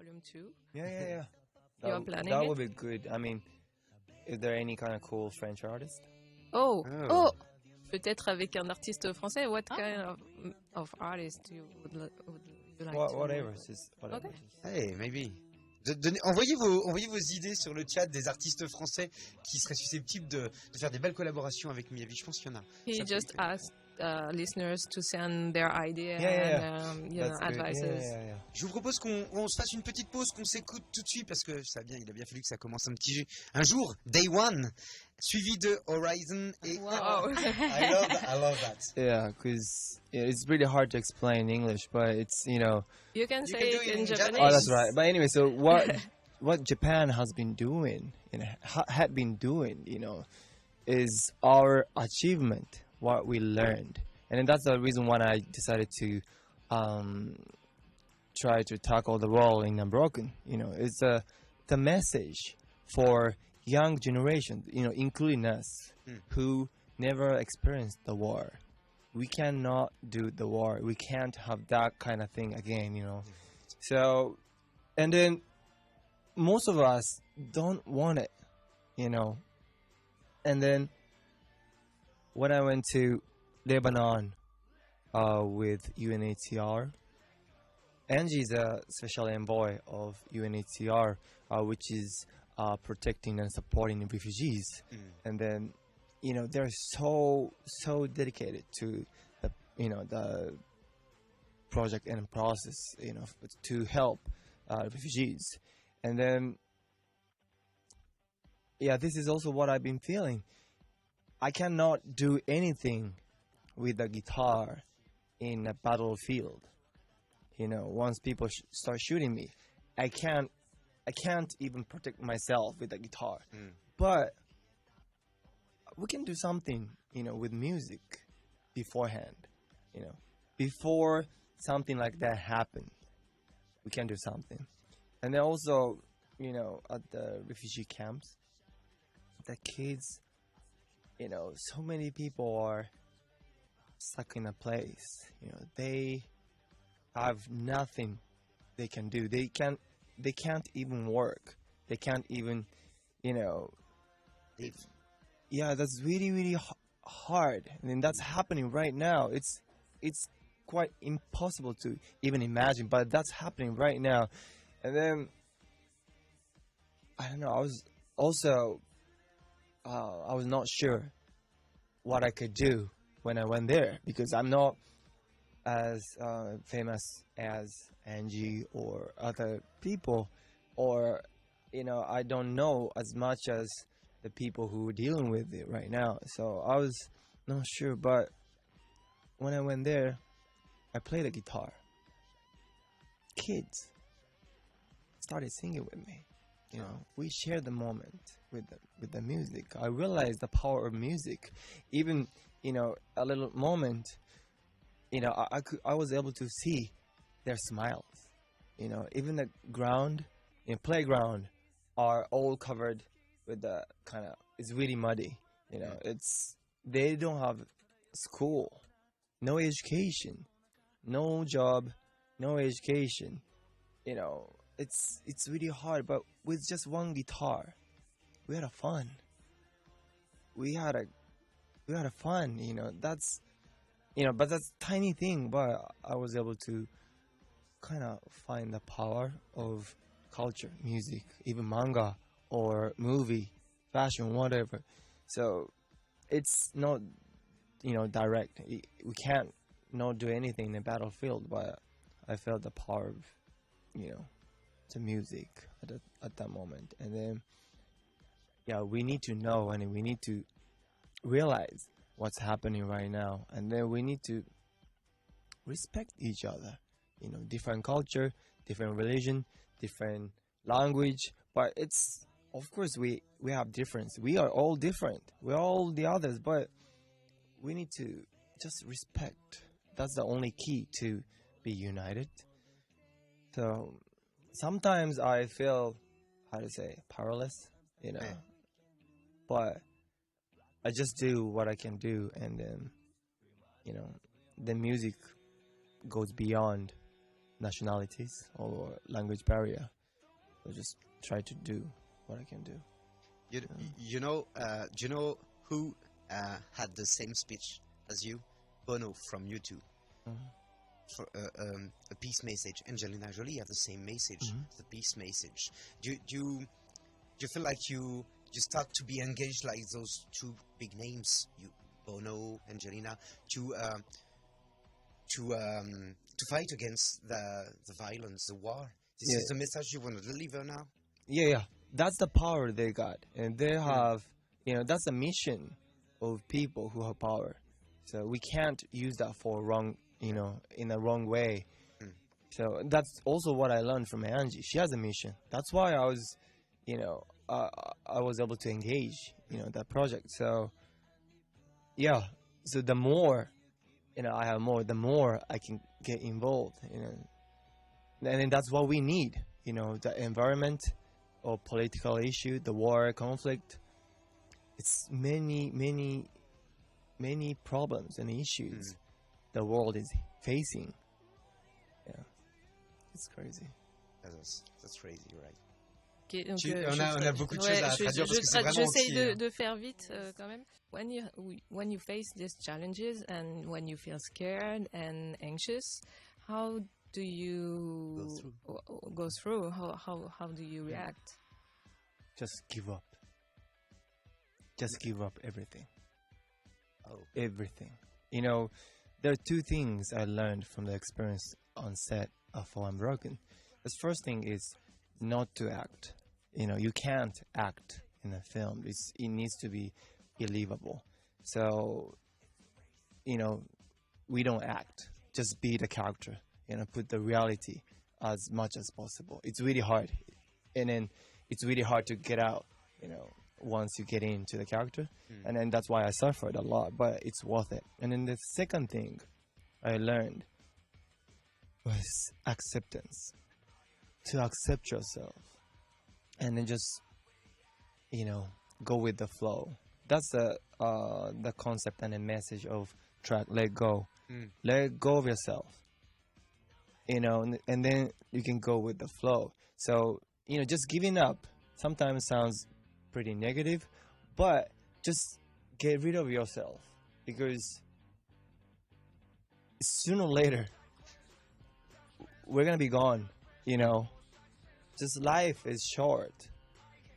volume 2. Yeah. You are planning That it? would be good. I mean, is there any kind of cool French artist? Oh, Oh. peut-être avec un artiste français. What kind of artist would you like to? Whatever. Just whatever. Okay. Hey, maybe. Envoyez vos idées sur le chat des artistes français qui seraient susceptibles de faire des belles collaborations avec Miyavi. Je pense qu'il y en a. He Ça peut just le faire. asked listeners to send their idea Yeah. and That's good. advices. Yeah. Je vous propose qu'on se fasse une petite pause, qu'on s'écoute tout de suite parce que il a bien fallu que ça commence un jour, Day One, suivi de Horizon et Wow. I love that. Yeah, because it's really hard to explain in English, but it's You can You say can do it it in in Japanese. Oh, that's right. But anyway, so what Japan has been doing, had been doing, is our achievement, what we learned, and then that's the reason why I decided to try to tackle the role in Unbroken. It's the message for young generation, including us, who never experienced the war. We cannot do the war. We can't have that kind of thing again, So, and then most of us don't want it, And then when I went to Lebanon with UNHCR, Angie is a special envoy of UNHCR, which is protecting and supporting refugees. And then, they're so dedicated to the project and process, to help refugees. And then, this is also what I've been feeling. I cannot do anything with a guitar in a battlefield. Once people start shooting me, I can't even protect myself with a guitar. But we can do something, with music beforehand. Before something like that happen, we can do something. And then also, at the refugee camps, the kids, so many people are stuck in a place. They have nothing they can do. They can't even work. They can't even, that's really, really hard. And that's happening right now. It's quite impossible to even imagine, but that's happening right now. And then, I don't know, I was also, I was not sure what I could do when I went there, because I'm not as famous as Angie or other people, or I don't know as much as the people who are dealing with it right now. So I was not sure, but when I went there, I played the guitar. Kids started singing with me. We shared the moment with the music. I realized the power of music. Even a little moment, I was able to see their smiles. Even the ground, playground, are all covered with the it's really muddy. They don't have school, no education, no job, no education. It's really hard. But with just one guitar, we had a fun. We had a fun. That's but that's tiny thing. But I was able to kind of find the power of culture, music, even manga or movie, fashion, whatever. So it's not direct. We can't not do anything in the battlefield, but I felt the power of the music at that moment. And then we need to know, and we need to realize what's happening right now, and then we need to respect each other. Different culture, different religion, different language, but it's, of course, we have difference. We are all different. We're all the others, but we need to just respect. That's the only key to be united. So sometimes I feel, how to say, powerless, but I just do what I can do, and then the music goes beyond nationalities or language barrier. So just try to do what I can do. You know, do you know who had the same speech as you? Bono from U2. For a peace message. Angelina Jolie have the same message, the peace message. Do you feel like you start to be engaged like those two big names, you Bono, Angelina, to fight against the violence, the war? This is the message you want to deliver now? Yeah. That's the power they got, and they have, that's the mission of people who have power. So we can't use that for wrong, in a wrong way. So that's also what I learned from Angie. She has a mission. That's why I was, I was able to engage, that project. So, yeah. So the more, I have more, the more I can get involved, and then that's what we need, the environment or political issue, the war, conflict. It's many problems and issues the world is facing. Yeah, it's crazy. That's crazy, right? Okay, donc, on a beaucoup de choses à traduire parce que c'est vraiment j'essaye de faire vite quand même. When you face these challenges and when you feel scared and anxious, how do you go through? How do you react? Just give up. Just give up everything. Oh. Everything. There are two things I learned from the experience on set of For Unbroken. The first thing is not to act. You can't act in a film. It needs to be believable. So, we don't act. Just be the character. Put the reality as much as possible. It's really hard. And then it's really hard to get out, once you get into the character. And then that's why I suffered a lot, but it's worth it. And then the second thing I learned was acceptance. To accept yourself. And then just, go with the flow. That's the concept and the message of track, Let Go. Let go of yourself. And then you can go with the flow. So, just giving up sometimes sounds pretty negative, but just get rid of yourself, because sooner or later we're gonna be gone. Just life is short,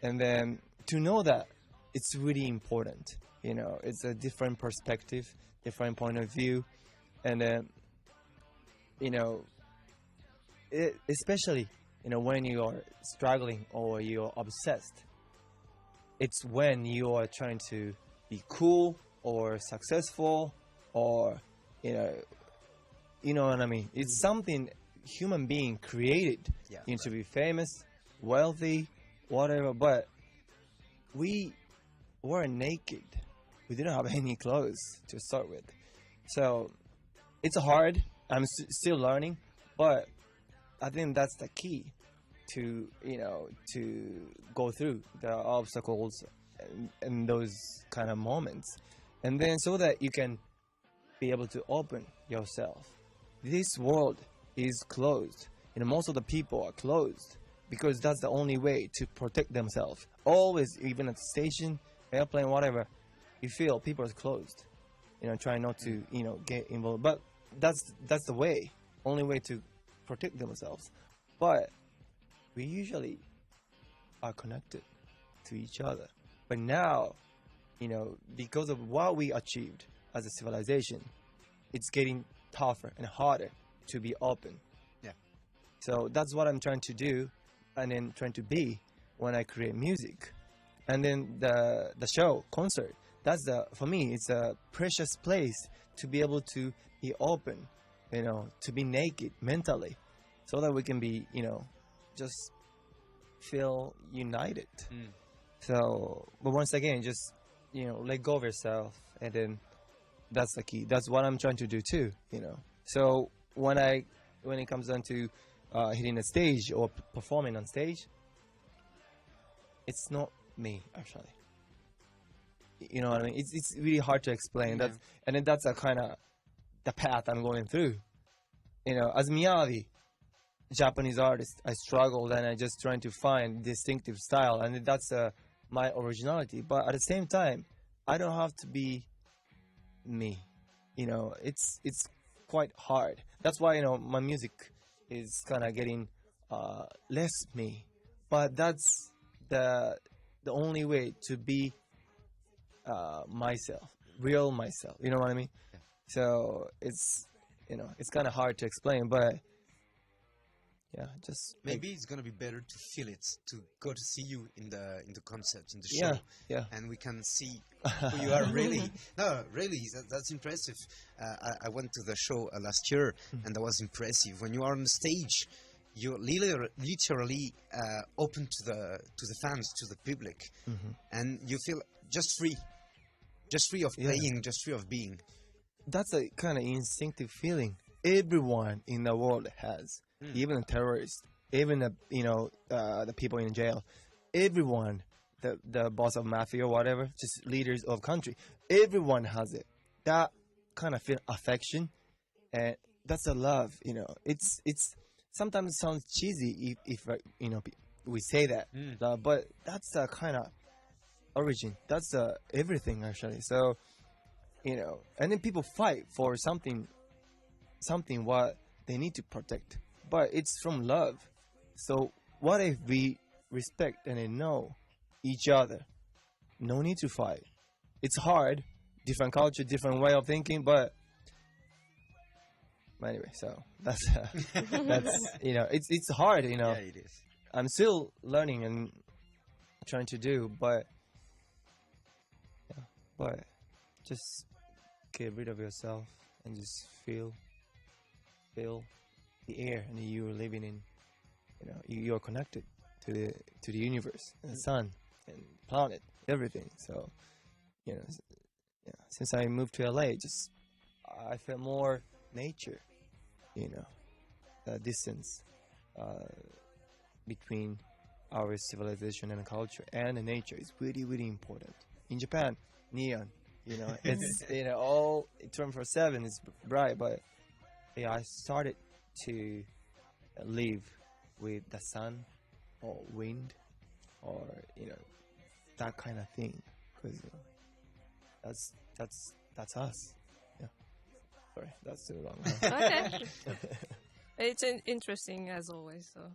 and then to know that it's really important. It's a different perspective, different point of view, and then especially when you are struggling or you're obsessed. It's when you are trying to be cool or successful, or you know what I mean. It's something human being created to be famous, wealthy, whatever. But we were naked. We didn't have any clothes to start with, so it's hard. I'm still learning, but I think that's the key to to go through the obstacles and those kind of moments, and then so that you can be able to open yourself. This world is closed, most of the people are closed because that's the only way to protect themselves. Always, even at the station, airplane, whatever, you feel people are closed, trying not to get involved. But that's the way, only way to protect themselves. But we usually are connected to each other. But now, because of what we achieved as a civilization, it's getting tougher and harder to be open. Yeah. So that's what I'm trying to do, and then trying to be when I create music. And then the show, concert, for me, it's a precious place to be able to be open, to be naked mentally, so that we can be, just feel united. So, but once again, just, let go of yourself, and then that's the key. That's what I'm trying to do too, So when it comes down to hitting a stage or performing on stage, it's not me, actually. You know what I mean? It's really hard to explain. Yeah. And then that's a kind of the path I'm going through. As Miyavi, Japanese artist, I struggled and I just trying to find distinctive style, and that's my originality. But at the same time, I don't have to be me. It's quite hard. That's why my music is kind of getting less me. But that's the the only way to be myself, real myself. You know what I mean? Yeah. So it's kind of hard to explain, but yeah, just Maybe it's gonna be better to feel it, to go to see you in the concert, in the yeah, show, yeah. and we can see who you are really. No, really, that's impressive. I went to the show last year, and that was impressive. When you are on the stage, you're literally open to the fans, to the public, and you feel just free of Yeah. playing, just free of being. That's a kind of instinctive feeling everyone in the world has, even a terrorist, even the people in jail, everyone, the boss of mafia or whatever, just leaders of country, everyone has it. That kind of feel affection, and that's a love. It's sometimes it sounds cheesy if we say that, but that's the kind of origin. That's everything actually. So and then people fight for something what they need to protect, but it's from love. So what if we respect and then know each other? No need to fight. It's hard, different culture, different way of thinking, but anyway. So that's that's it's hard. Yeah, it is. I'm still learning and trying to do, but just get rid of yourself and just feel the air and you're living in. You're connected to the universe and the sun and planet, everything. So since I moved to LA, just I felt more nature. The distance between our civilization and culture and the nature is really, really important. In Japan, neon, it's all 24/7 is bright, but yeah, I started to live with the sun or wind or that kind of thing, because that's us. Yeah, sorry, that's too long. Okay. It's interesting as always. So.